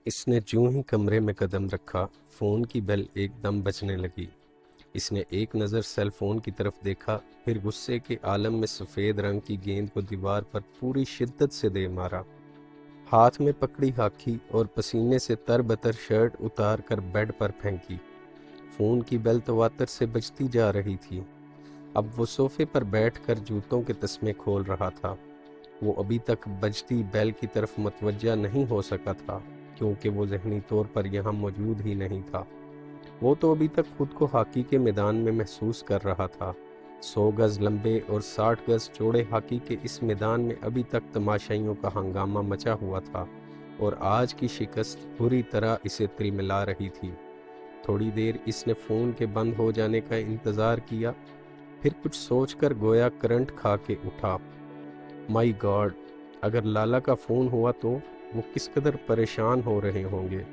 اس نے جوں ہی کمرے میں قدم رکھا، فون کی بیل ایک دم بجنے لگی۔ اس نے ایک نظر سیل فون کی طرف دیکھا، پھر غصے کے عالم میں سفید رنگ کی گیند کو دیوار پر پوری شدت سے دے مارا۔ ہاتھ میں پکڑی ہاکی اور پسینے سے تر بتر شرٹ اتار کر بیڈ پر پھینکی۔ فون کی بیل تواتر سے بجتی جا رہی تھی۔ اب وہ صوفے پر بیٹھ کر جوتوں کے تسمے کھول رہا تھا۔ وہ ابھی تک بجتی بیل کی طرف متوجہ نہیں ہو سکا تھا، کیونکہ وہ ذہنی طور پر یہاں موجود ہی نہیں تھا۔ وہ تو ابھی تک خود کو ہاکی کے میدان میں محسوس کر رہا تھا۔ 100 گز لمبے اور 60 گز چوڑے ہاکی کے اس میدان میں ابھی تک تماشائیوں کا ہنگامہ مچا ہوا تھا، اور آج کی شکست بری طرح اسے تلملا رہی تھی۔ تھوڑی دیر اس نے فون کے بند ہو جانے کا انتظار کیا، پھر کچھ سوچ کر گویا کرنٹ کھا کے اٹھا۔ مائی گاڈ، اگر لالا کا فون ہوا تو وہ کس قدر پریشان ہو رہے ہوں گے۔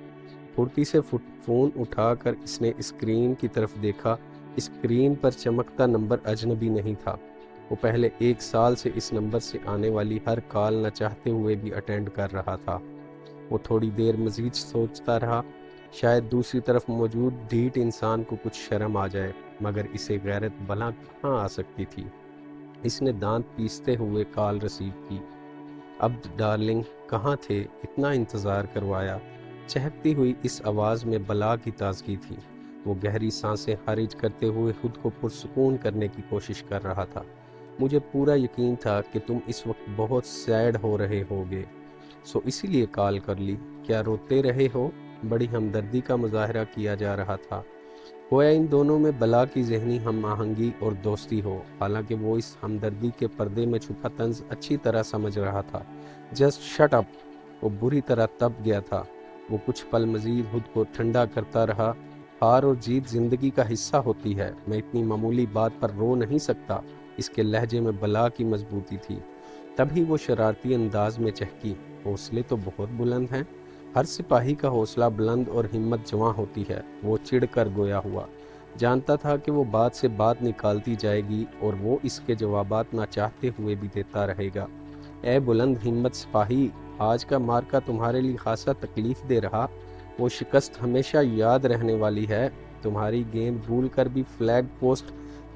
پھرتی سے فون اٹھا کر اس نے اسکرین کی طرف دیکھا۔ اسکرین پر چمکتا نمبر اجنبی نہیں تھا۔ وہ پہلے 1 سال سے اس نمبر سے آنے والی ہر کال نہ چاہتے ہوئے بھی اٹینڈ کر رہا تھا۔ وہ تھوڑی دیر مزید سوچتا رہا، شاید دوسری طرف موجود ڈھیٹ انسان کو کچھ شرم آ جائے، مگر اسے غیرت بھلا کہاں آ سکتی تھی۔ اس نے دانت پیستے ہوئے کال ریسیو کی۔ عبد ڈارلنگ کہاں تھے؟ اتنا انتظار کروایا۔ چہکتی ہوئی اس آواز میں بلا کی تازگی تھی۔ وہ گہری سانسیں خارج کرتے ہوئے خود کو پرسکون کرنے کی کوشش کر رہا تھا۔ مجھے پورا یقین تھا کہ تم اس وقت بہت سیڈ ہو رہے ہوگے، سو اسی لیے کال کر لی۔ کیا روتے رہے ہو؟ بڑی ہمدردی کا مظاہرہ کیا جا رہا تھا، گویا ان دونوں میں بلا کی ذہنی ہم آہنگی اور دوستی ہو، حالانکہ وہ اس ہمدردی کے پردے میں چھپا طنز اچھی طرح سمجھ رہا تھا۔ Just shut up! وہ بری طرح تپ گیا تھا۔ وہ کچھ پل مزید خود کو ٹھنڈا کرتا رہا۔ ہار اور جیت زندگی کا حصہ ہوتی ہے، میں اتنی معمولی بات پر رو نہیں سکتا۔ اس کے لہجے میں بلا کی مضبوطی تھی۔ تبھی وہ شرارتی انداز میں چہکی، حوصلے تو بہت بلند ہیں۔ ہر سپاہی کا حوصلہ بلند اور ہمت جواں ہوتی ہے۔ وہ چڑھ کر گویا ہوا، جانتا تھا کہ وہ بات سے بات نکالتی جائے گی اور وہ اس کے جوابات نہ چاہتے ہوئے بھی دیتا رہے گا۔ اے بلند ہمت سپاہی، آج کا مارکا تمہارے لیے خاصا تکلیف دے رہا۔ وہ شکست ہمیشہ یاد رہنے والی ہے۔ تمہاری گیند بھول کر بھی فلیگ پوسٹ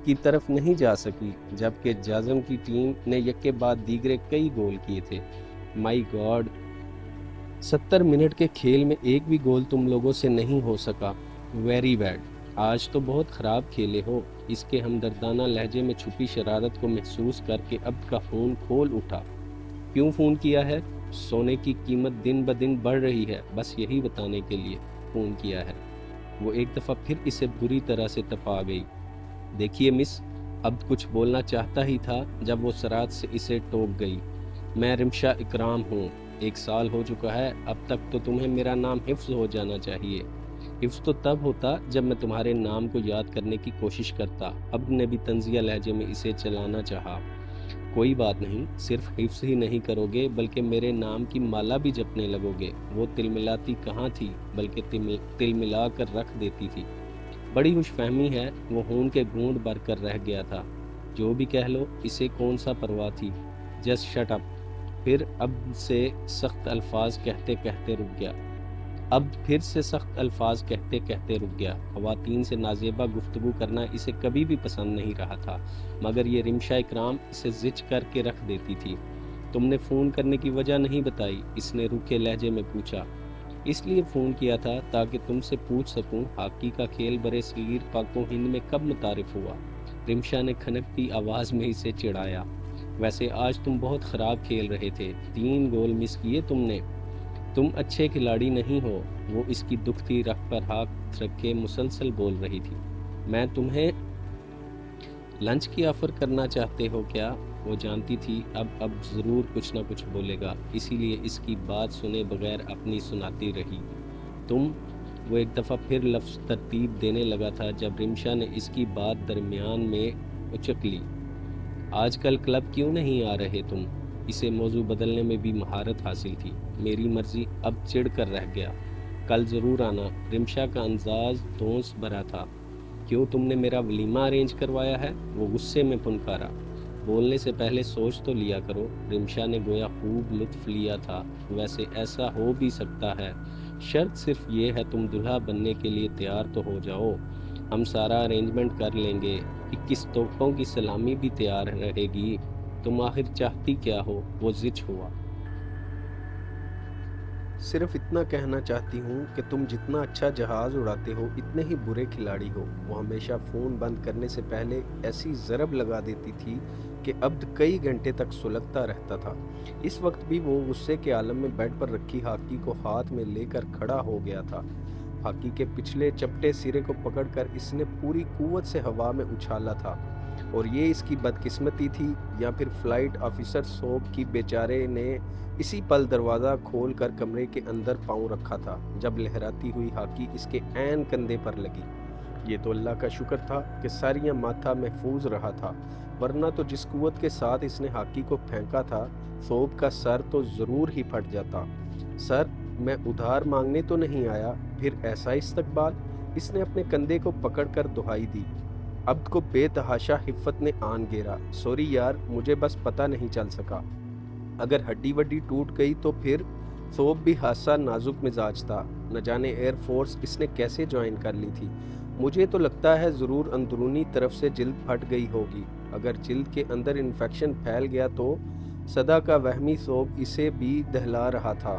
کی طرف نہیں جا سکی، جبکہ جازم کی ٹیم نے یکے بعد دیگرے کئی گول کیے تھے۔ مائی گاڈ، 70 منٹ کے کھیل میں ایک بھی گول تم لوگوں سے نہیں ہو سکا۔ ویری بیڈ، آج تو بہت خراب کھیلے ہو۔ اس کے ہمدردانہ لہجے میں چھپی شرارت کو محسوس کر کے عبد کا فون کھول اٹھا۔ کیوں فون کیا ہے؟ سونے کی قیمت دن بدن بڑھ رہی ہے، بس یہی بتانے کے لیے فون کیا ہے۔ وہ ایک دفعہ پھر اسے بری طرح سے تپا گئی۔ دیکھیے مس، عبد کچھ بولنا چاہتا ہی تھا جب وہ سرعت سے اسے ٹوک گئی۔ میں رمشا اکرام ہوں۔ 1 سال ہو چکا ہے، اب تک تو تمہیں میرا نام حفظ ہو جانا چاہیے۔ حفظ تو تب ہوتا جب میں تمہارے نام کو یاد کرنے کی کوشش کرتا۔ عبد نے بھی طنزیہ لہجے میں اسے چلانا چاہا۔ کوئی بات نہیں، صرف حفظ ہی نہیں کرو گے بلکہ میرے نام کی مالا بھی جپنے لگو گے۔ وہ تلملاتی کہاں تھی، بلکہ تل ملا کر رکھ دیتی تھی۔ بڑی خوش فہمی ہے، وہ ہون کے گونڈ بھر کر رہ گیا تھا۔ جو بھی کہہ لو، اسے کون سا پرواہ تھی۔ Just shut up! پھر عبد سے سخت الفاظ کہتے کہتے رک گیا۔ خواتین سے نازیبا گفتگو کرنا اسے کبھی بھی پسند نہیں رہا تھا، مگر یہ رمشا اکرام اسے زچ کر کے رکھ دیتی تھی۔ تم نے فون کرنے کی وجہ نہیں بتائی، اس نے روکھے لہجے میں پوچھا۔ اس لیے فون کیا تھا تاکہ تم سے پوچھ سکوں ہاکی کا کھیل برے صغیر پاک و ہند میں کب متعارف ہوا۔ رمشا نے کھنکتی آواز میں اسے چڑھایا۔ ویسے آج تم بہت خراب کھیل رہے تھے، 3 گول مس کیے تم نے۔ تم اچھے کھلاڑی نہیں ہو، وہ اس کی دکھتی رکھ پر ہاتھ رکھ کے مسلسل بول رہی تھی۔ میں تمہیں لنچ کی آفر کرنا چاہتے ہو کیا؟ وہ جانتی تھی اب ضرور کچھ نہ کچھ بولے گا، اسی لیے اس کی بات سنے بغیر اپنی سناتی رہی۔ تم؟ وہ ایک دفعہ پھر لفظ ترتیب دینے لگا تھا جب رمشا نے اس کی بات درمیان میں اچک لی۔ آج کل کلب کیوں نہیں آ رہے تم؟ اسے موضوع بدلنے میں بھی مہارت حاصل تھی۔ میری مرضی، اب چڑھ کر رہ گیا۔ کل ضرور آنا۔ رمشا کا انداز دھونس بھرا تھا۔ کیوں، تم نے میرا ولیمہ ارینج کروایا ہے؟ وہ غصے میں پھنکارا۔ بولنے سے پہلے سوچ تو لیا کرو۔ رمشا نے گویا خوب لطف لیا تھا۔ ویسے ایسا ہو بھی سکتا ہے، شرط صرف یہ ہے تم دلہا بننے کے لیے تیار تو ہو جاؤ، ہم سارا ارینجمنٹ کر لیں گے، 21 توپوں کی سلامی بھی تیار رہے گی، تم آخر چاہتی کیا ہو؟ وہ زچ ہوا۔ صرف اتنا کہنا چاہتی ہوں کہ تم جتنا اچھا جہاز اڑاتے ہو اتنے ہی برے کھلاڑی ہو۔ وہ ہمیشہ فون بند کرنے سے پہلے ایسی ضرب لگا دیتی تھی کہ عبد کئی گھنٹے تک سلگتا رہتا تھا۔ اس وقت بھی وہ غصے کے عالم میں بیڈ پر رکھی ہاکی کو ہاتھ میں لے کر کھڑا ہو گیا تھا۔ ہاکی کے پچھلے چپٹے سرے کو پکڑ کر اس نے پوری قوت سے ہوا میں اچھالا تھا، اور یہ اس کی بدقسمتی تھی یا پھر فلائٹ آفیسر صوب کی بیچارے نے اسی پل دروازہ کھول کر کمرے کے اندر پاؤں رکھا تھا جب لہراتی ہوئی ہاکی اس کے عین کندھے پر لگی۔ یہ تو اللہ کا شکر تھا کہ ساریاں ماتھا محفوظ رہا تھا، ورنہ تو جس قوت کے ساتھ اس نے ہاکی کو پھینکا تھا، صوب کا سر تو ضرور ہی پھٹ جاتا۔ سر، میں ادھار مانگنے تو نہیں آیا، پھر ایسا استقبال؟ اس نے اپنے کندھے کو پکڑ کر دہائی دی۔ عبد کو بے تحاشا حفت نے آن گھیرا۔ سوری یار، مجھے بس پتہ نہیں چل سکا، اگر ہڈی وڈی ٹوٹ گئی تو پھر؟ صوب بھی حادثہ نازک مزاج تھا، نہ جانے ایئر فورس اس نے کیسے جوائن کر لی تھی۔ مجھے تو لگتا ہے ضرور اندرونی طرف سے جلد پھٹ گئی ہوگی، اگر جلد کے اندر انفیکشن پھیل گیا تو؟ صدا کا وہمی صوب اسے بھی دہلا رہا تھا۔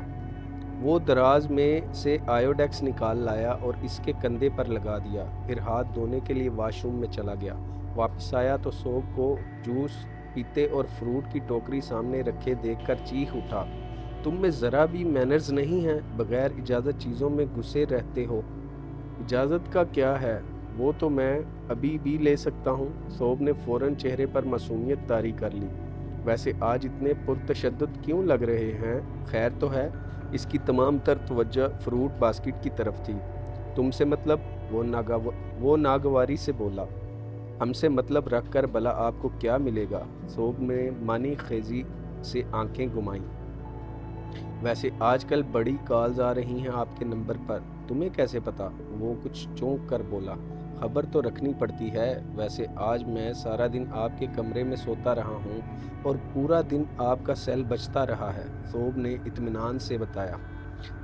وہ دراز میں سے آیوڈیکس نکال لایا اور اس کے کندھے پر لگا دیا، پھر ہاتھ دھونے کے لیے واش روم میں چلا گیا۔ واپس آیا تو صوب کو جوس پیتے اور فروٹ کی ٹوکری سامنے رکھے دیکھ کر چیخ اٹھا، تم میں ذرا بھی مینرز نہیں ہیں؟ بغیر اجازت چیزوں میں گھسے رہتے ہو۔ اجازت کا کیا ہے، وہ تو میں ابھی بھی لے سکتا ہوں۔ صوب نے فوراً چہرے پر معصومیت طاری کر لی۔ ویسے آج اتنے پرتشدد کیوں لگ رہے ہیں؟ خیر تو ہے؟ اس کی تمام تر توجہ فروٹ باسکٹ کی طرف تھی۔ تم سے مطلب؟ وہ ناگواری سے بولا۔ ہم سے مطلب رکھ کر بھلا آپ کو کیا ملے گا؟ صوب نے مانی خیزی سے آنکھیں گھمائیں۔ ویسے آج کل بڑی کالز آ رہی ہیں آپ کے نمبر پر، تمہیں کیسے پتا؟ وہ کچھ چونک کر بولا۔ خبر تو رکھنی پڑتی ہے۔ ویسے آج میں سارا دن آپ کے کمرے میں سوتا رہا ہوں اور پورا دن آپ کا سیل بچتا رہا ہے، صوب نے اطمینان سے بتایا۔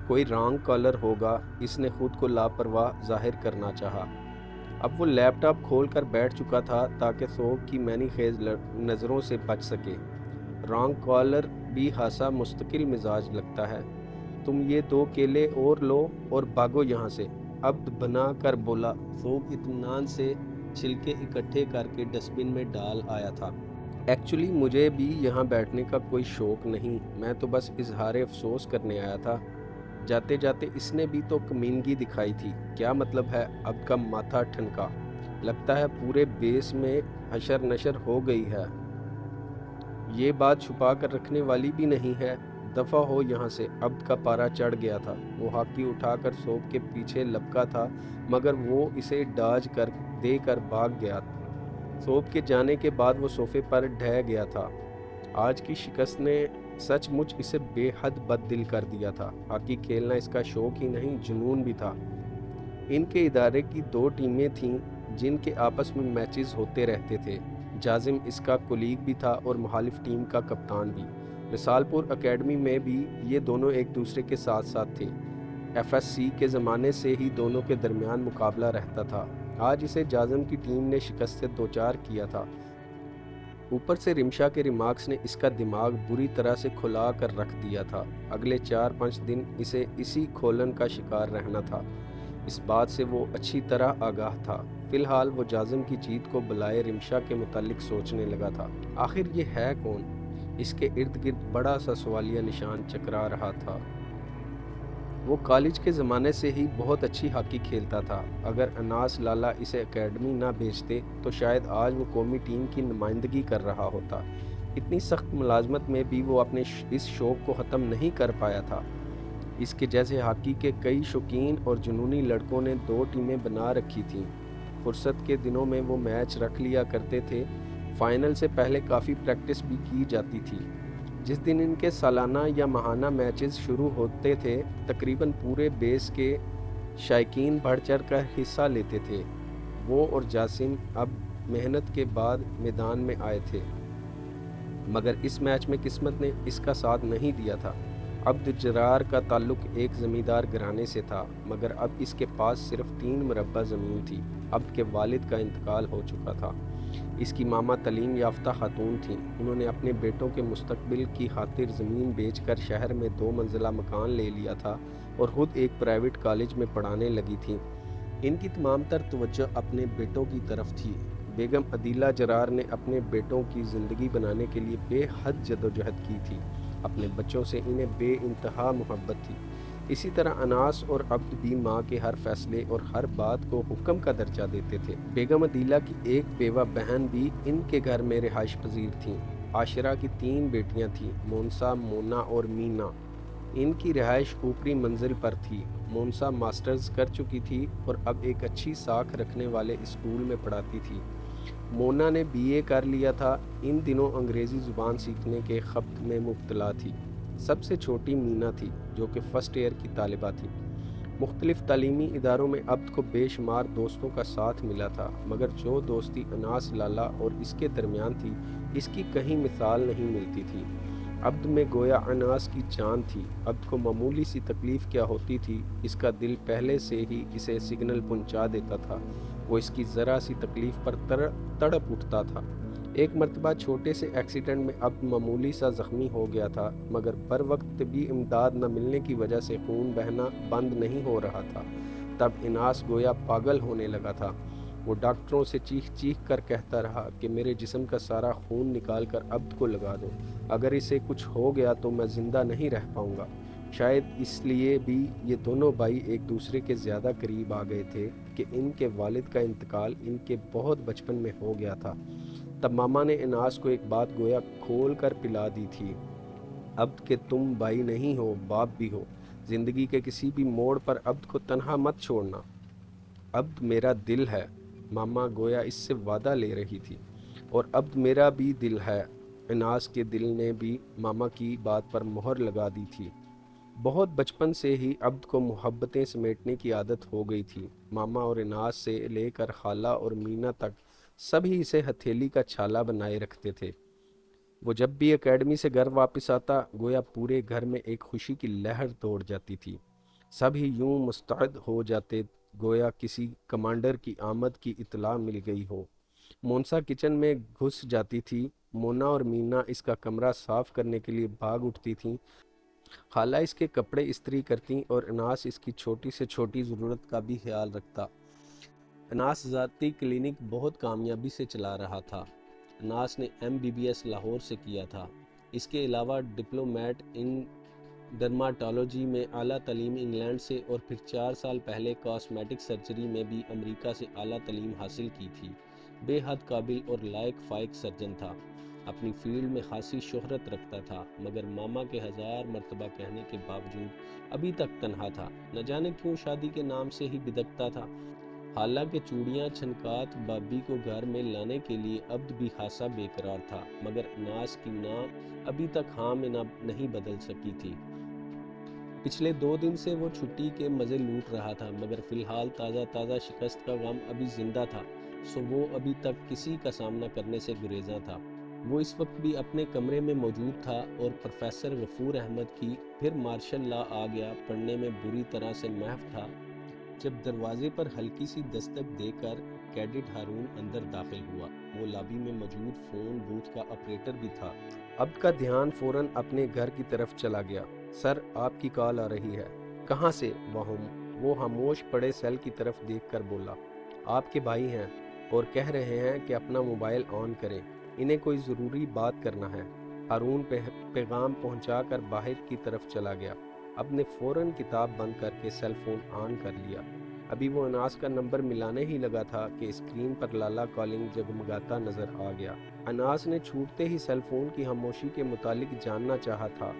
کوئی رانگ کالر ہوگا، اس نے خود کو لاپرواہ ظاہر کرنا چاہا۔ اب وہ لیپ ٹاپ کھول کر بیٹھ چکا تھا تاکہ صوب کی مینی خیز نظروں سے بچ سکے۔ رانگ کالر بھی خاصا مستقل مزاج لگتا ہے، تم یہ 2 کیلے اور لو اور بھاگو یہاں سے، عبد بنا کر بولا۔ صوب اطمینان سے چھلکے اکٹھے کر کے ڈسٹ بن میں ڈال آیا تھا۔ ایکچولی مجھے بھی یہاں بیٹھنے کا کوئی شوق نہیں، میں تو بس اظہار افسوس کرنے آیا تھا۔ جاتے جاتے اس نے بھی تو کمینگی دکھائی تھی۔ کیا مطلب ہے؟ عبد کا ماتھا ٹھنکا۔ لگتا ہے پورے بیس میں حشر نشر ہو گئی ہے، یہ بات چھپا کر رکھنے والی بھی نہیں ہے، دفع ہو یہاں سے۔ عبد کا پارا چڑھ گیا تھا، وہ ہاکی اٹھا کر صوب کے پیچھے لپکا تھا مگر وہ اسے ڈاج کر دے کر بھاگ گیا۔ صوب کے جانے کے بعد وہ صوفے پر ڈھہ گیا تھا۔ آج کی شکست نے سچ مچ اسے بے حد بد دل کر دیا تھا۔ ہاکی کھیلنا اس کا شوق ہی نہیں، جنون بھی تھا۔ ان کے ادارے کی 2 ٹیمیں تھیں جن کے آپس میں میچز ہوتے رہتے تھے۔ جازم اس کا کولیگ بھی تھا اور مخالف ٹیم کا کپتان بھی۔ رسال پور اکیڈمی میں بھی یہ دونوں ایک دوسرے کے ساتھ ساتھ تھے۔ ایف ایس سی کے زمانے سے ہی دونوں کے درمیان مقابلہ رہتا تھا۔ آج اسے جازم کی ٹیم نے شکست سے دوچار کیا تھا۔ اوپر سے رمشا کے ریمارکس نے اس کا دماغ بری طرح سے کھلا کر رکھ دیا تھا۔ اگلے 4-5 دن اسے اسی کھولن کا شکار رہنا تھا۔ اس بات سے وہ اچھی طرح آگاہ تھا۔ فی الحال وہ جازم کی جیت کو بلائے رمشا کے متعلق سوچنے لگا تھا۔ آخر یہ ہے کون؟ اس کے ارد گرد بڑا سا سوالیہ نشان چکرا رہا تھا۔ وہ کالج کے زمانے سے ہی بہت اچھی ہاکی کھیلتا تھا۔ اگر اناس لالا اسے اکیڈمی نہ بھیجتے تو شاید آج وہ قومی ٹیم کی نمائندگی کر رہا ہوتا۔ اتنی سخت ملازمت میں بھی وہ اپنے اس شوق کو ختم نہیں کر پایا تھا۔ اس کے جیسے ہاکی کے کئی شوقین اور جنونی لڑکوں نے 2 ٹیمیں بنا رکھی تھیں۔ فرصت کے دنوں میں وہ میچ رکھ لیا کرتے تھے۔ فائنل سے پہلے کافی پریکٹس بھی کی جاتی تھی۔ جس دن ان کے سالانہ یا ماہانہ میچز شروع ہوتے تھے، تقریباً پورے بیس کے شائقین بڑھ چڑھ کر حصہ لیتے تھے۔ وہ اور جاسم اب محنت کے بعد میدان میں آئے تھے، مگر اس میچ میں قسمت نے اس کا ساتھ نہیں دیا تھا۔ عبد جرار کا تعلق ایک زمیندار گھرانے سے تھا، مگر اب اس کے پاس صرف 3 مربع زمین تھی۔ عبد کے والد کا انتقال ہو چکا تھا۔ اس کی ماما تعلیم یافتہ خاتون تھیں۔ انہوں نے اپنے بیٹوں کے مستقبل کی خاطر زمین بیچ کر شہر میں 2 منزلہ مکان لے لیا تھا اور خود ایک پرائیویٹ کالج میں پڑھانے لگی تھیں۔ ان کی تمام تر توجہ اپنے بیٹوں کی طرف تھی۔ بیگم عدیلہ جرار نے اپنے بیٹوں کی زندگی بنانے کے لیے بے حد جدوجہد کی تھی۔ اپنے بچوں سے انہیں بے انتہا محبت تھی۔ اسی طرح اناس اور عبد بھی ماں کے ہر فیصلے اور ہر بات کو حکم کا درجہ دیتے تھے۔ بیگم عدیلہ کی ایک بیوہ بہن بھی ان کے گھر میں رہائش پذیر تھیں۔ عاشرہ کی 3 بیٹیاں تھیں، مونسا، مونا اور مینا۔ ان کی رہائش اوپری منزل پر تھی۔ مونسا ماسٹرز کر چکی تھی اور اب ایک اچھی ساکھ رکھنے والے اسکول میں پڑھاتی تھی۔ مونا نے BA کر لیا تھا، ان دنوں انگریزی زبان سیکھنے کے خبط میں مبتلا تھی۔ سب سے چھوٹی مینا تھی، جو کہ فرسٹ ایئر کی طالبہ تھی۔ مختلف تعلیمی اداروں میں عبد کو بے شمار دوستوں کا ساتھ ملا تھا، مگر جو دوستی اناس لالا اور اس کے درمیان تھی، اس کی کہیں مثال نہیں ملتی تھی۔ عبد میں گویا اناس کی جان تھی۔ عبد کو معمولی سی تکلیف کیا ہوتی تھی، اس کا دل پہلے سے ہی اسے سگنل پہنچا دیتا تھا۔ وہ اس کی ذرا سی تکلیف پر تڑپ اٹھتا تھا۔ ایک مرتبہ چھوٹے سے ایکسیڈنٹ میں عبد معمولی سا زخمی ہو گیا تھا، مگر بر وقت طبی امداد نہ ملنے کی وجہ سے خون بہنا بند نہیں ہو رہا تھا۔ تب اناس گویا پاگل ہونے لگا تھا۔ وہ ڈاکٹروں سے چیخ چیخ کر کہتا رہا کہ میرے جسم کا سارا خون نکال کر عبد کو لگا دو، اگر اسے کچھ ہو گیا تو میں زندہ نہیں رہ پاؤں گا۔ شاید اس لیے بھی یہ دونوں بھائی ایک دوسرے کے زیادہ قریب آ گئے تھے کہ ان کے والد کا انتقال ان کے بہت بچپن میں ہو گیا تھا۔ تب ماما نے اناس کو ایک بات گویا کھول کر پلا دی تھی، عبد کہ تم بھائی نہیں ہو، باپ بھی ہو۔ زندگی کے کسی بھی موڑ پر عبد کو تنہا مت چھوڑنا۔ عبد میرا دل ہے، ماما گویا اس سے وعدہ لے رہی تھی، اور عبد میرا بھی دل ہے۔ اناس کے دل نے بھی ماما کی بات پر مہر لگا دی تھی۔ بہت بچپن سے ہی عبد کو محبتیں سمیٹنے کی عادت ہو گئی تھی۔ ماما اور اناس سے لے کر خالہ اور مینا تک سبھی اسے ہتھیلی کا چھالا بنائے رکھتے تھے۔ وہ جب بھی اکیڈمی سے گھر واپس آتا، گویا پورے گھر میں ایک خوشی کی لہر دوڑ جاتی تھی۔ سبھی یوں مستعد ہو جاتے گویا کسی کمانڈر کی آمد کی اطلاع مل گئی ہو۔ مونسا کچن میں گھس جاتی تھی، مونا اور مینا اس کا کمرہ صاف کرنے کے لیے بھاگ اٹھتی تھیں، خالہ اس کے کپڑے استری کرتی اور اناس اس کی چھوٹی سے چھوٹی ضرورت کا بھی خیال رکھتا۔ اناس ذاتی کلینک بہت کامیابی سے چلا رہا تھا۔ اناس نے MBBS لاہور سے کیا تھا۔ اس کے علاوہ ڈپلومیٹ ان ڈرماٹالوجی میں اعلیٰ تعلیم انگلینڈ سے، اور پھر 4 سال پہلے کاسمیٹک سرجری میں بھی امریکہ سے اعلیٰ تعلیم حاصل کی تھی۔ بے حد قابل اور لائق فائق سرجن تھا۔ اپنی فیلڈ میں خاصی شہرت رکھتا تھا، مگر ماما کے 1000 مرتبہ کہنے کے باوجود ابھی تک تنہا تھا۔ نہ جانے کیوں شادی کے نام سے ہی بدکتا تھا۔ حالانکہ چوڑیاں چھنکات بابی کو گھر میں لانے کے لیے عبد بھی خاصا بے قرار تھا، مگر اناس کی نہ ابھی تک ہاں میں نہیں بدل سکی تھی۔ پچھلے 2 دن سے وہ چھٹی کے مزے لوٹ رہا تھا، مگر فی الحال تازہ شکست کا غم ابھی زندہ تھا، سو وہ ابھی تک کسی کا سامنا کرنے سے گریزاں تھا۔ وہ اس وقت بھی اپنے کمرے میں موجود تھا اور پروفیسر غفور احمد کی پھر مارشل لا آ گیا پڑھنے میں بری طرح سے محو تھا، جب دروازے پر ہلکی سی دستک دے کر کیڈٹ ہارون اندر داخل ہوا۔ وہ لابی میں موجود فون بوتھ کا آپریٹر بھی تھا۔ عبد کا دھیان فوراً اپنے گھر کی طرف چلا گیا۔ سر، آپ کی کال آ رہی ہے۔ کہاں سے؟ وہ خاموش پڑے سیل کی طرف دیکھ کر بولا۔ آپ کے بھائی ہیں اور کہہ رہے ہیں کہ اپنا موبائل آن کریں، انہیں کوئی ضروری بات کرنا ہے۔ ہارون پیغام پہنچا کر باہر کی طرف چلا گیا۔ عبد نے فوراً کتاب بند کر کے سیل فون آن کر لیا۔ ابھی وہ اناس کا نمبر ملانے ہی لگا تھا کہ اسکرین پر لالا کالنگ جگمگاتا نظر آ گیا۔ اناس نے چھوٹتے ہی سیل فون کی خاموشی کے متعلق جاننا چاہا تھا۔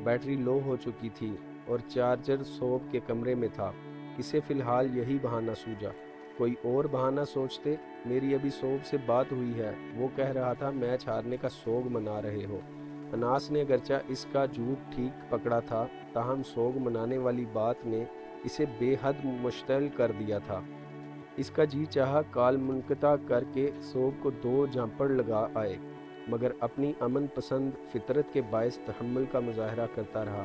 بیٹری لو ہو چکی تھی اور چارجر صوب کے کمرے میں تھا۔ اسے فی الحال یہی بہانہ سوجا۔ کوئی اور بہانہ سوچتے۔ میری ابھی صوب سے بات ہوئی ہے، وہ کہہ رہا تھا میچ ہارنے کا سوگ منا رہے ہو۔ اناس نے اگرچہ اس کا جھوٹ ٹھیک پکڑا تھا، تاہم سوگ منانے والی بات نے اسے بے حد مشتعل کر دیا تھا۔ اس کا جی چاہا کال منقطع کر کے سوگ کو 2 جھانپڑ لگا آئے، مگر اپنی امن پسند فطرت کے باعث تحمل کا مظاہرہ کرتا رہا۔